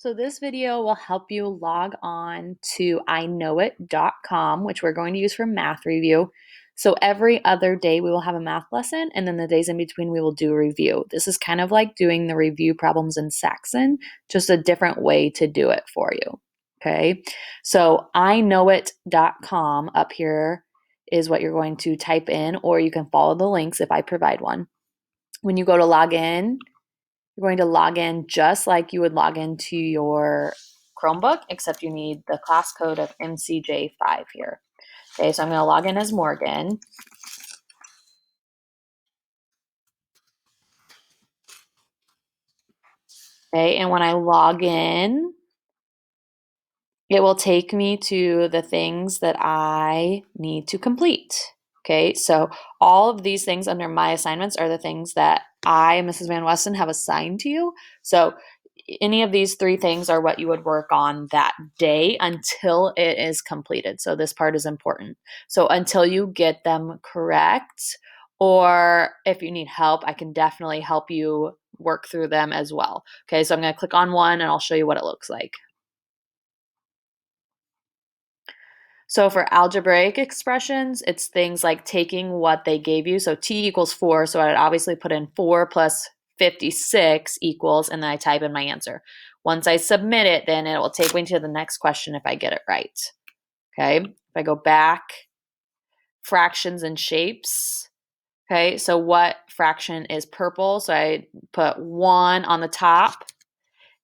So this video will help you log on to iknowit.com, which we're going to use for math review. So every other day we will have a math lesson, and then the days in between we will do a review. This is kind of like doing the review problems in Saxon, just a different way to do it for you. Okay, so iknowit.com up here is what you're going to type in, or you can follow the links if I provide one. When you go to log in, you're going to log in just like you would log into your Chromebook, except you need the class code of MCJ5 here. Okay, so I'm going to log in as Morgan. Okay, and when I log in, it will take me to the things that I need to complete. Okay, so all of these things under my assignments are the things that I, Mrs. Van Westen, have assigned to you. So any of these three things are what you would work on that day until it is completed. So this part is important. So until you get them correct, or if you need help, I can definitely help you work through them as well. Okay, so I'm going to click on one and I'll show you what it looks like. So for algebraic expressions, it's things like taking what they gave you. So t equals 4, so I'd obviously put in 4 plus 56 equals, and then I type in my answer. Once I submit it, then it will take me to the next question if I get it right. Okay, if I go back, fractions and shapes. Okay, so what fraction is purple? So I put 1 on the top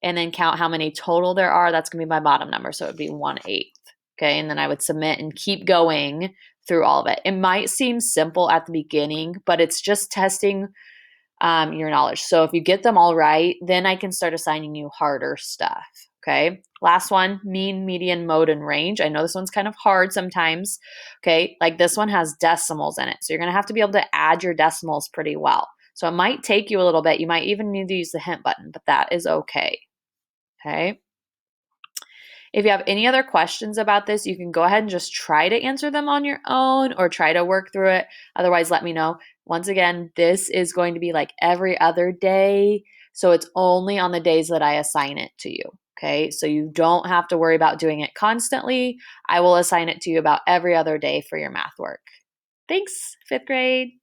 and then count how many total there are. That's going to be my bottom number, so it would be 1/8. Okay, and then I would submit and keep going through all of it. It might seem simple at the beginning, but it's just testing your knowledge. So if you get them all right, then I can start assigning you harder stuff. Okay, last one, mean, median, mode, and range. I know this one's kind of hard sometimes. Okay, like this one has decimals in it. So you're going to have to be able to add your decimals pretty well. So it might take you a little bit. You might even need to use the hint button, but that is okay. Okay. If you have any other questions about this, you can go ahead and just try to answer them on your own or try to work through it. Otherwise, let me know. Once again, this is going to be like every other day. So it's only on the days that I assign it to you. Okay. So you don't have to worry about doing it constantly. I will assign it to you about every other day for your math work. Thanks, fifth grade.